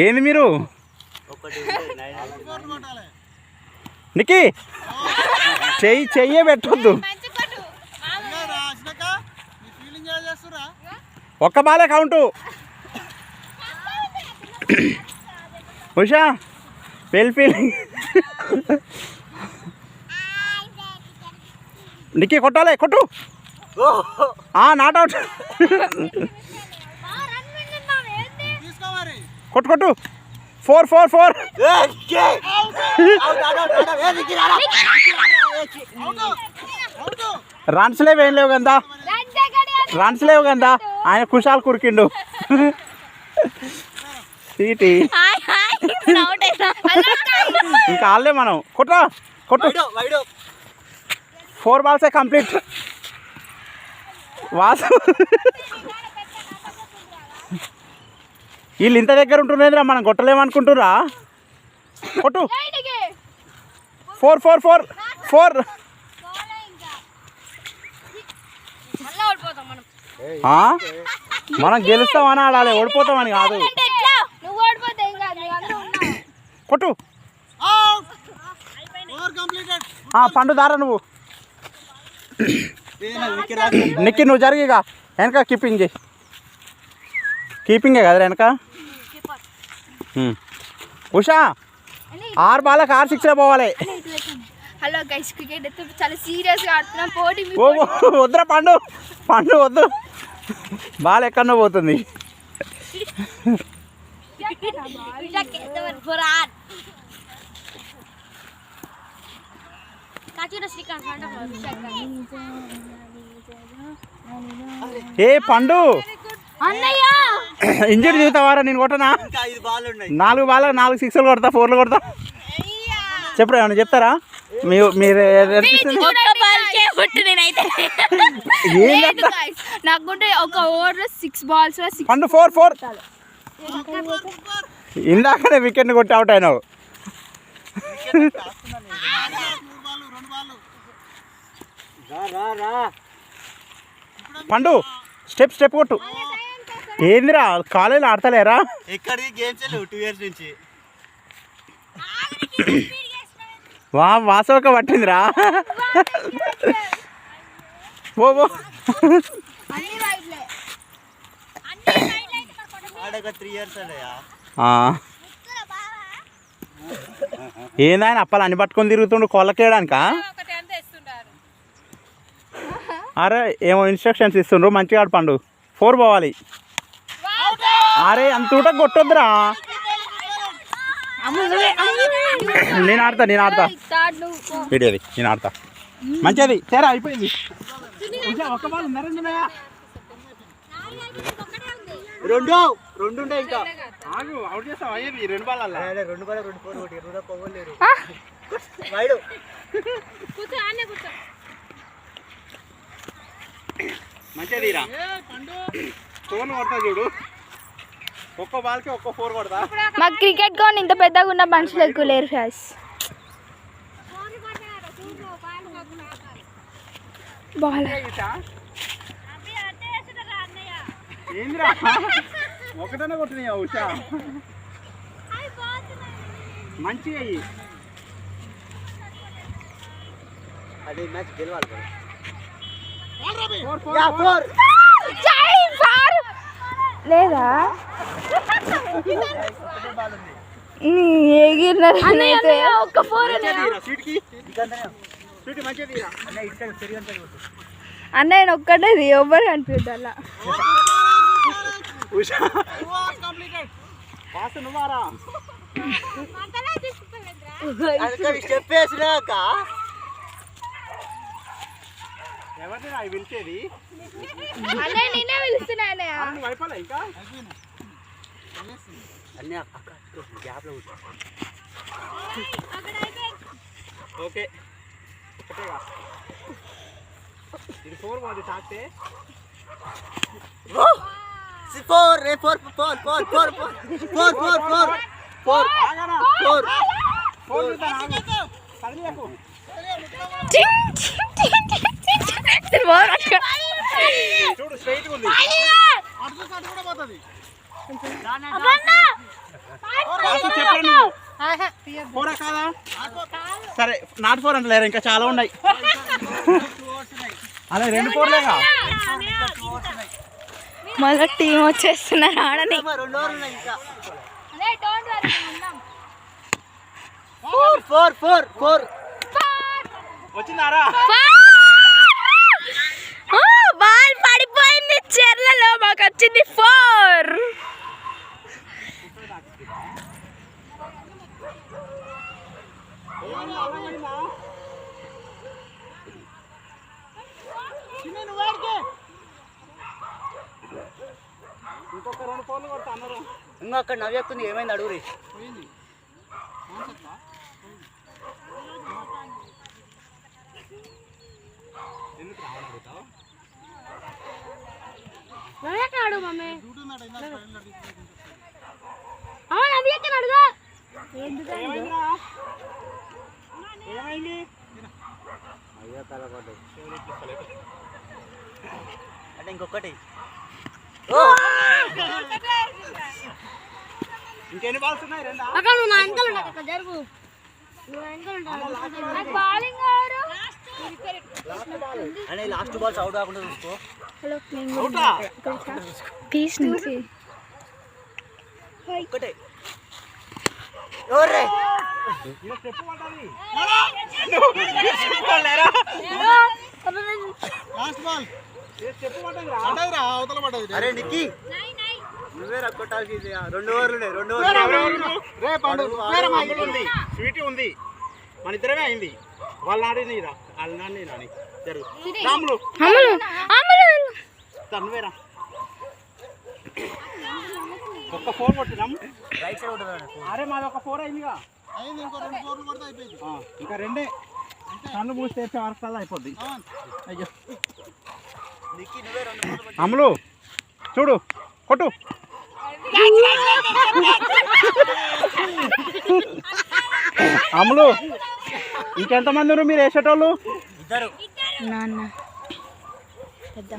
ఏంది మీరు నిక్కి చెయ్యే పెట్టొద్దు. ఒక్క బాలే కౌంటు. ఉషా ఫీలింగ్ నిక్కి కొట్టాలి, కొట్టు. Not out. కొట్టు కొట్టు. 4 రన్స్ లేవు, ఏం లేవు కదా, రన్స్ లేవు కదా. ఆయన కుషాలు కురికిండు. సీటీ ఇంకా ఆడలే మనం. కొట్టు కొట్టు. 4 balls కంప్లీట్. వాసు వీళ్ళు ఇంత దగ్గర ఉంటున్నాయిరా, మనం కొట్టలేమనుకుంటురా. కొట్టు. 4 మనం గెలుస్తామని ఆడాలి, ఓడిపోతామని కాదు. కొట్టు. పండు దారా నువ్వు. నిక్కి నువ్వు జరిగిగా వెనక కీపింగ్ చేయి. కీపింగే కదా వెనక. ఉషా 6 balls 6 పోవాలి. హలో గైస్, క్రికెట్ అయితే చాలా సీరియస్గా ఆడుతున్నాం. పోటీ వద్దురా పండు వద్దు. బాల్ ఎక్కడో పోతుంది. ఏ పండు ఇంజరీ చూస్తావారా? నేను కొట్టనా? 4 balls 4 6 కొడతా, 4 కొడతా. చెప్పు, ఏమన్నా చెప్తారా? మీరు నాకుంటే ఒక ఓవర్ 6 balls పండు 4 ఇందాకనే వికెట్ని కొట్టి అవుట్ అయినావు. పండు స్టెప్ కొట్టు. ఏందిరా కాలేజీలో ఆడతలేరా? $2 years నుంచి వాసవక పట్టిందిరా. ఓ 3 years ఏందాయన అప్పాలు అన్ని పట్టుకొని తిరుగుతుండు కోళ్ళకేయడానికా? అరే ఏమో ఇన్స్ట్రక్షన్స్ ఇస్తుండ్రు, మంచిగా ఆడు పండు. 4 పోవాలి. అరే అంత ఊట కొట్టొద్దురా. నేను ఆడతా వీడియోది, నేను ఆడతా. మంచిది సరే అయిపోయింది. ఒక బాల్ రెండు ఉంటాయి ఇంకా. అవుట్ చేస్తావా? 2 balls 2 balls 2 4 పోవలేరు. మంచిదిరా. ఫోన్ కొడతా చూడు. ఒక్క బాల్కి 4 కొడతా. మాకు క్రికెట్ కొని ఇంత పెద్దగా ఉన్న మనుషులు ఎక్కువ లేరు ఫ్యాస్. ఏంద్రా ఒకటనే కొట్టినాయా ఉషా? మంచిగా అదే మ్యాచ్ గెలవాలి. లేదా ఒక్క 4 అన్నయ్య ఒక్కటేది ఎవరు కనిపిద్దా? స్టెప్ వేసినాక ఎవరిని అవి పిలిచేది? నేనే పిలుస్తున్నా. ఇంకా ఓకే ఇది 4 బాల్ తాకితే 4 చూడు స్ట్రైట్ ఉంది చెప్పండి నువ్వు ఫోరా కాదా సరే నాట్ ఫోర్ అంటలేరు ఇంకా చాలా ఉన్నాయి అదే 2 ఫోర్లేగా మళ్ళీ టీం వచ్చేస్తున్నారు ఆడని 2 ఓవర్లు ఉన్నాయి ఇంకా అదే డోంట్ వరీ ఉందాం 4 వచ్చిందారా బాల్ పడిపోయింది చెర్లలో మాకు వచ్చింది 4 ఇంకొక 2 ఫోర్లు కొడతా అన్నారు ఇంకా అక్కడ నవ్వుతుంది ఏమైంది అడుగురి నవ్యకనాడు మమ్మీ అవును నవ్యకనాడుగా ఏమైంది అయ్యో తలపడ్డు అంటే ఇంకొకటి ఇంకెన్ని బాల్స్ ఉన్నాయి 2 అక్కడ నువ్వు నా వెనకాల ఉండు అక్కడ జరుగు నువ్వు వెనకాల ఉంటావు నాకు బౌలింగ్ ఆరు అనే లాస్ట్ బాల్స్ అవుట్ కాకుండా చూసుకో హలో అవుటా పీస్ నుంచి ఒకటే ఎవరే ఇలా స్టెప్ పడాలి లాస్ట్ బాల్ స్టెప్ పడ్డదిరా అవతల పడ్డది అరే నిక్కి నువ్వే రక్కొట్టాల్సింది 2 ఓవర్లు ఉన్నాయి 2 ఓవర్లు ఉంది స్వీటీ ఉంది మన ఇద్దరమే అయింది వాళ్ళు నాడింది ఇదా వాళ్ళు నాడి నాని జరుగు రాములు నువ్వేరా ఒక్క 4 కొట్టినాం రైట్ సైడ్ ఉంటుంది అరే మాది ఒక 4 అయిందిగా అయింది ఇంకో 2 ఓవర్లు కొడితే అయిపోయింది ఇంకా 2 కళ్ళు మూసి తెచ్చే వరకల్లా అయిపోద్ది అయ్యో నిక్కి నువ్వే 2 ఓవర్లు అమ్ములు చూడు కొట్టు అమ్ములు ఇంకెంతమంది మీరు వేసేటోళ్ళు ఇద్దరు నాన్న పెద్ద